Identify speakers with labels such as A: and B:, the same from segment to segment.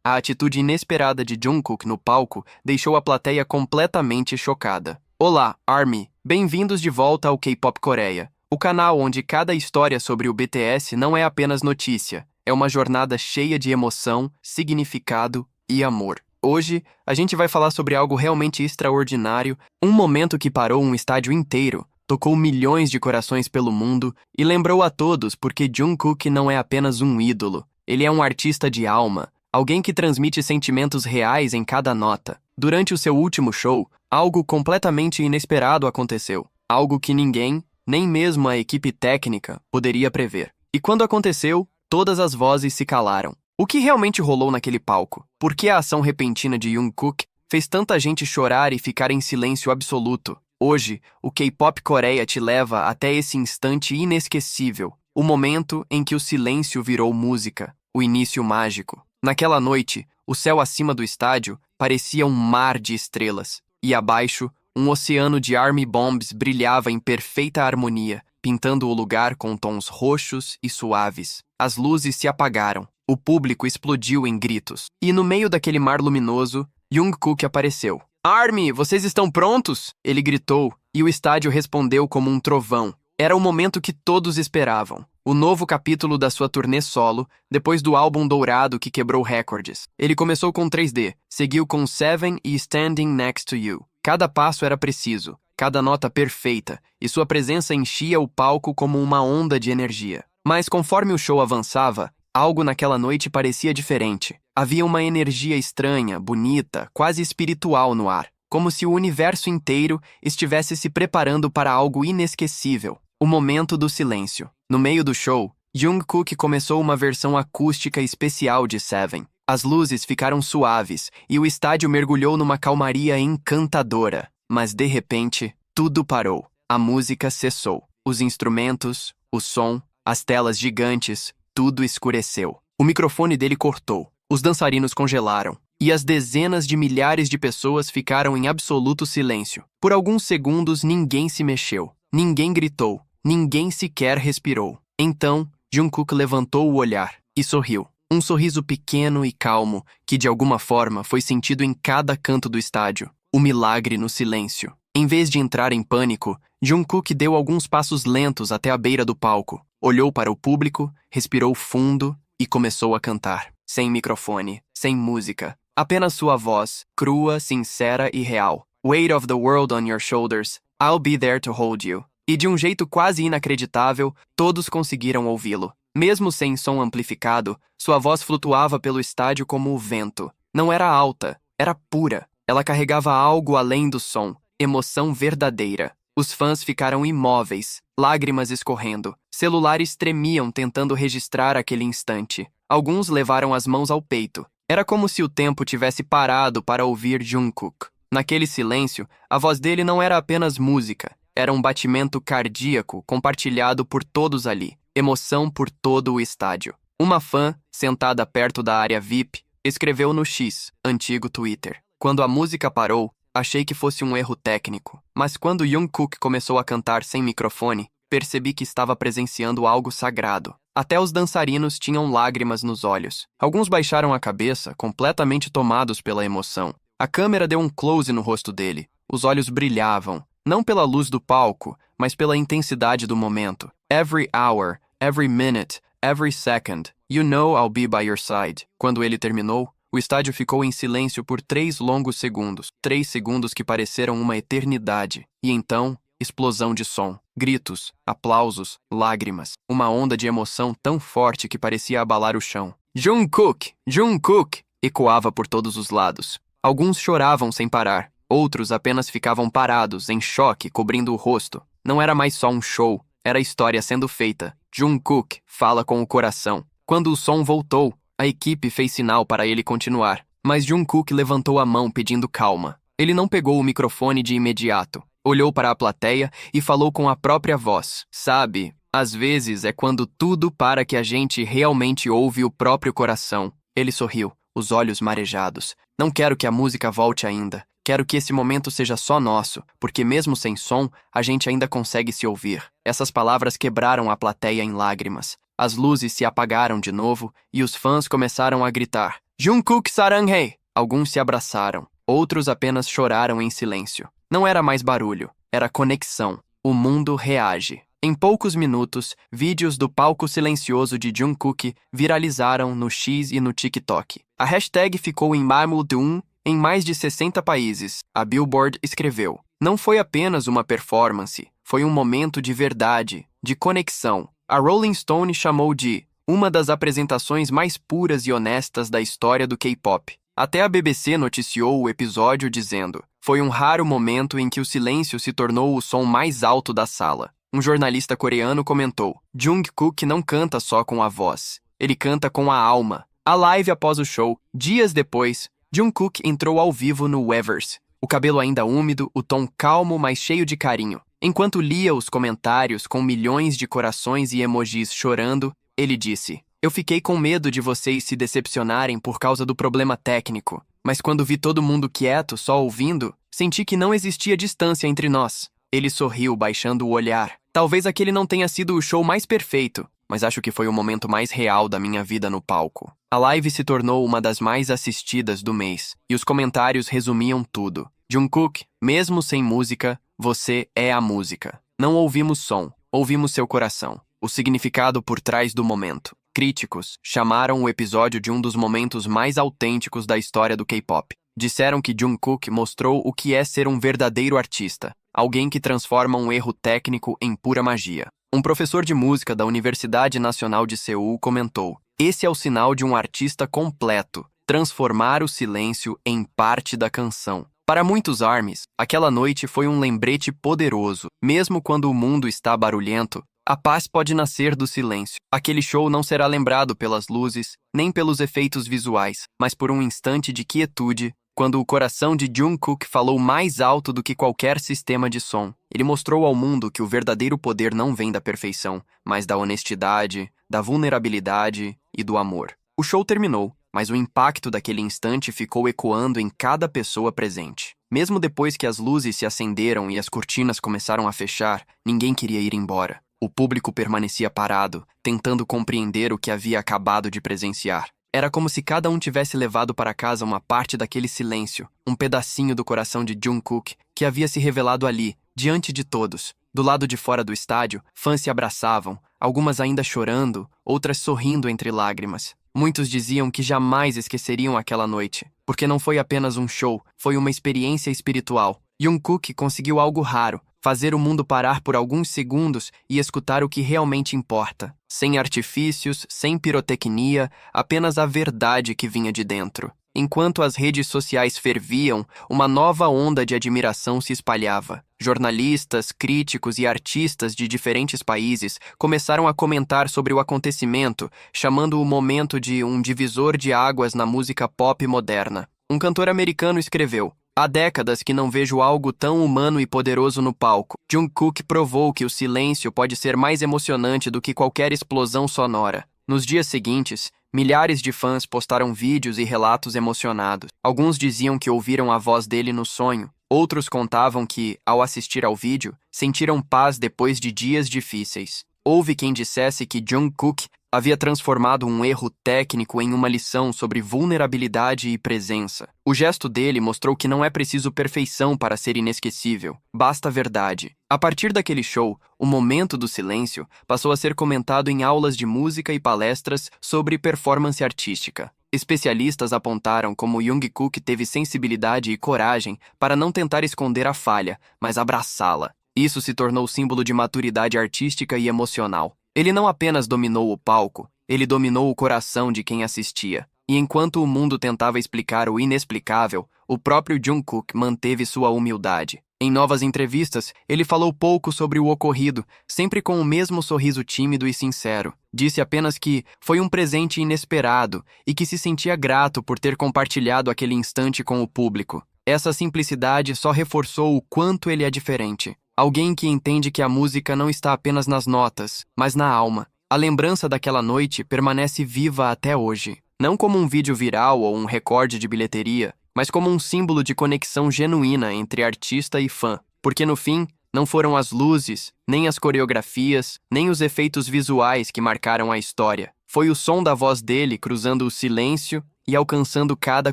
A: A atitude inesperada de Jungkook no palco deixou a plateia completamente chocada. Olá, ARMY! Bem-vindos de volta ao K-Pop Coreia, o canal onde cada história sobre o BTS não é apenas notícia, é uma jornada cheia de emoção, significado e amor. Hoje, a gente vai falar sobre algo realmente extraordinário, um momento que parou um estádio inteiro, tocou milhões de corações pelo mundo e lembrou a todos porque Jungkook não é apenas um ídolo, ele é um artista de alma, alguém que transmite sentimentos reais em cada nota. Durante o seu último show, algo completamente inesperado aconteceu, algo que ninguém, nem mesmo a equipe técnica, poderia prever. E quando aconteceu, todas as vozes se calaram. O que realmente rolou naquele palco? Por que a ação repentina de Jungkook fez tanta gente chorar e ficar em silêncio absoluto? Hoje, o K-Pop Coreia te leva até esse instante inesquecível, o momento em que o silêncio virou música, o início mágico. Naquela noite, o céu acima do estádio parecia um mar de estrelas, e abaixo, um oceano de ARMY Bombs brilhava em perfeita harmonia, pintando o lugar com tons roxos e suaves. As luzes se apagaram, o público explodiu em gritos. E no meio daquele mar luminoso, Jungkook apareceu. ARMY, vocês estão prontos? Ele gritou, e o estádio respondeu como um trovão. Era o momento que todos esperavam. O novo capítulo da sua turnê solo, depois do álbum dourado que quebrou recordes. Ele começou com 3D, seguiu com Seven e Standing Next to You. Cada passo era preciso, cada nota perfeita, e sua presença enchia o palco como uma onda de energia. Mas conforme o show avançava, algo naquela noite parecia diferente. Havia uma energia estranha, bonita, quase espiritual no ar, como se o universo inteiro estivesse se preparando para algo inesquecível. O momento do silêncio. No meio do show, Jungkook começou uma versão acústica especial de Seven. As luzes ficaram suaves e o estádio mergulhou numa calmaria encantadora. Mas de repente, tudo parou. A música cessou. Os instrumentos, o som, as telas gigantes, tudo escureceu. O microfone dele cortou. Os dançarinos congelaram. E as dezenas de milhares de pessoas ficaram em absoluto silêncio. Por alguns segundos, ninguém se mexeu. Ninguém gritou. Ninguém sequer respirou. Então, Jungkook levantou o olhar e sorriu. Um sorriso pequeno e calmo, que de alguma forma foi sentido em cada canto do estádio. O milagre no silêncio. Em vez de entrar em pânico, Jungkook deu alguns passos lentos até a beira do palco. Olhou para o público, respirou fundo e começou a cantar. Sem microfone, sem música. Apenas sua voz, crua, sincera e real. Weight of the world on your shoulders. I'll be there to hold you. E de um jeito quase inacreditável, todos conseguiram ouvi-lo. Mesmo sem som amplificado, sua voz flutuava pelo estádio como o vento. Não era alta, era pura. Ela carregava algo além do som, emoção verdadeira. Os fãs ficaram imóveis, lágrimas escorrendo. Celulares tremiam tentando registrar aquele instante. Alguns levaram as mãos ao peito. Era como se o tempo tivesse parado para ouvir Jungkook. Naquele silêncio, a voz dele não era apenas música. Era um batimento cardíaco compartilhado por todos ali. Emoção por todo o estádio. Uma fã, sentada perto da área VIP, escreveu no X, antigo Twitter. Quando a música parou, achei que fosse um erro técnico. Mas quando Jungkook começou a cantar sem microfone, percebi que estava presenciando algo sagrado. Até os dançarinos tinham lágrimas nos olhos. Alguns baixaram a cabeça, completamente tomados pela emoção. A câmera deu um close no rosto dele. Os olhos brilhavam. Não pela luz do palco, mas pela intensidade do momento. Every hour, every minute, every second, you know I'll be by your side. Quando ele terminou, o estádio ficou em silêncio por 3 longos segundos. 3 segundos que pareceram uma eternidade. E então, explosão de som. Gritos, aplausos, lágrimas. Uma onda de emoção tão forte que parecia abalar o chão. Jungkook! Jungkook! Ecoava por todos os lados. Alguns choravam sem parar. Outros apenas ficavam parados, em choque, cobrindo o rosto. Não era mais só um show, era a história sendo feita. Jungkook fala com o coração. Quando o som voltou, a equipe fez sinal para ele continuar. Mas Jungkook levantou a mão pedindo calma. Ele não pegou o microfone de imediato. Olhou para a plateia e falou com a própria voz. Sabe, às vezes é quando tudo para que a gente realmente ouve o próprio coração. Ele sorriu, os olhos marejados. Não quero que a música volte ainda. Quero que esse momento seja só nosso, porque mesmo sem som, a gente ainda consegue se ouvir. Essas palavras quebraram a plateia em lágrimas. As luzes se apagaram de novo e os fãs começaram a gritar. Jungkook Saranghei! Alguns se abraçaram, outros apenas choraram em silêncio. Não era mais barulho, era conexão. O mundo reage. Em poucos minutos, vídeos do palco silencioso de Jungkook viralizaram no X e no TikTok. A hashtag ficou em Mamudum em mais de 60 países. A Billboard escreveu: "Não foi apenas uma performance, foi um momento de verdade, de conexão." A Rolling Stone chamou de uma das apresentações mais puras e honestas da história do K-pop. Até a BBC noticiou o episódio dizendo: "Foi um raro momento em que o silêncio se tornou o som mais alto da sala." Um jornalista coreano comentou: "Jungkook não canta só com a voz, ele canta com a alma." A live após o show, dias depois, Jungkook entrou ao vivo no Weverse, o cabelo ainda úmido, o tom calmo, mas cheio de carinho. Enquanto lia os comentários com milhões de corações e emojis chorando, ele disse: "Eu fiquei com medo de vocês se decepcionarem por causa do problema técnico, mas quando vi todo mundo quieto, só ouvindo, senti que não existia distância entre nós." Ele sorriu, baixando o olhar. "Talvez aquele não tenha sido o show mais perfeito, mas acho que foi o momento mais real da minha vida no palco." A live se tornou uma das mais assistidas do mês, e os comentários resumiam tudo. "Jungkook, mesmo sem música, você é a música. Não ouvimos som, ouvimos seu coração." O significado por trás do momento. Críticos chamaram o episódio de um dos momentos mais autênticos da história do K-pop. Disseram que Jungkook mostrou o que é ser um verdadeiro artista, alguém que transforma um erro técnico em pura magia. Um professor de música da Universidade Nacional de Seul comentou: "Esse é o sinal de um artista completo, transformar o silêncio em parte da canção." Para muitos ARMYs, aquela noite foi um lembrete poderoso. Mesmo quando o mundo está barulhento, a paz pode nascer do silêncio. Aquele show não será lembrado pelas luzes, nem pelos efeitos visuais, mas por um instante de quietude, quando o coração de Jungkook falou mais alto do que qualquer sistema de som. Ele mostrou ao mundo que o verdadeiro poder não vem da perfeição, mas da honestidade, da vulnerabilidade e do amor. O show terminou, mas o impacto daquele instante ficou ecoando em cada pessoa presente. Mesmo depois que as luzes se acenderam e as cortinas começaram a fechar, ninguém queria ir embora. O público permanecia parado, tentando compreender o que havia acabado de presenciar. Era como se cada um tivesse levado para casa uma parte daquele silêncio, um pedacinho do coração de Jungkook que havia se revelado ali, diante de todos. Do lado de fora do estádio, fãs se abraçavam, algumas ainda chorando, outras sorrindo entre lágrimas. Muitos diziam que jamais esqueceriam aquela noite, porque não foi apenas um show, foi uma experiência espiritual. Jungkook conseguiu algo raro: fazer o mundo parar por alguns segundos e escutar o que realmente importa. Sem artifícios, sem pirotecnia, apenas a verdade que vinha de dentro. Enquanto as redes sociais ferviam, uma nova onda de admiração se espalhava. Jornalistas, críticos e artistas de diferentes países começaram a comentar sobre o acontecimento, chamando o momento de um divisor de águas na música pop moderna. Um cantor americano escreveu: "Há décadas que não vejo algo tão humano e poderoso no palco." Jungkook provou que o silêncio pode ser mais emocionante do que qualquer explosão sonora. Nos dias seguintes, milhares de fãs postaram vídeos e relatos emocionados. Alguns diziam que ouviram a voz dele no sonho. Outros contavam que, ao assistir ao vídeo, sentiram paz depois de dias difíceis. Houve quem dissesse que Jungkook havia transformado um erro técnico em uma lição sobre vulnerabilidade e presença. O gesto dele mostrou que não é preciso perfeição para ser inesquecível, basta verdade. A partir daquele show, o momento do silêncio passou a ser comentado em aulas de música e palestras sobre performance artística. Especialistas apontaram como Jungkook teve sensibilidade e coragem para não tentar esconder a falha, mas abraçá-la. Isso se tornou símbolo de maturidade artística e emocional. Ele não apenas dominou o palco, ele dominou o coração de quem assistia. E enquanto o mundo tentava explicar o inexplicável, o próprio Jungkook manteve sua humildade. Em novas entrevistas, ele falou pouco sobre o ocorrido, sempre com o mesmo sorriso tímido e sincero. Disse apenas que foi um presente inesperado e que se sentia grato por ter compartilhado aquele instante com o público. Essa simplicidade só reforçou o quanto ele é diferente. Alguém que entende que a música não está apenas nas notas, mas na alma. A lembrança daquela noite permanece viva até hoje. Não como um vídeo viral ou um recorde de bilheteria, mas como um símbolo de conexão genuína entre artista e fã. Porque no fim, não foram as luzes, nem as coreografias, nem os efeitos visuais que marcaram a história. Foi o som da voz dele cruzando o silêncio e alcançando cada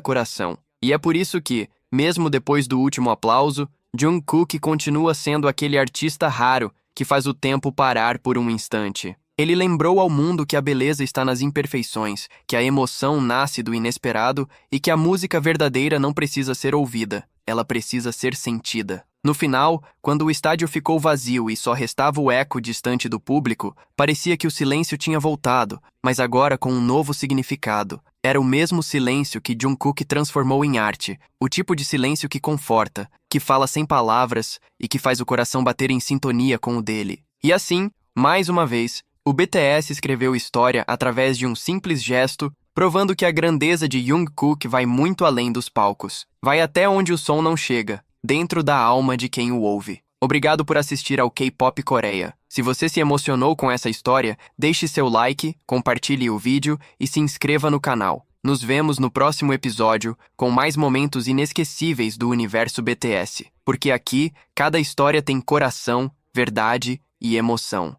A: coração. E é por isso que, mesmo depois do último aplauso, Jungkook continua sendo aquele artista raro que faz o tempo parar por um instante. Ele lembrou ao mundo que a beleza está nas imperfeições, que a emoção nasce do inesperado e que a música verdadeira não precisa ser ouvida, ela precisa ser sentida. No final, quando o estádio ficou vazio e só restava o eco distante do público, parecia que o silêncio tinha voltado, mas agora com um novo significado. Era o mesmo silêncio que Jungkook transformou em arte, o tipo de silêncio que conforta, que fala sem palavras e que faz o coração bater em sintonia com o dele. E assim, mais uma vez, o BTS escreveu história através de um simples gesto, provando que a grandeza de Jungkook vai muito além dos palcos. Vai até onde o som não chega, dentro da alma de quem o ouve. Obrigado por assistir ao K-Pop Coreia. Se você se emocionou com essa história, deixe seu like, compartilhe o vídeo e se inscreva no canal. Nos vemos no próximo episódio com mais momentos inesquecíveis do universo BTS. Porque aqui, cada história tem coração, verdade e emoção.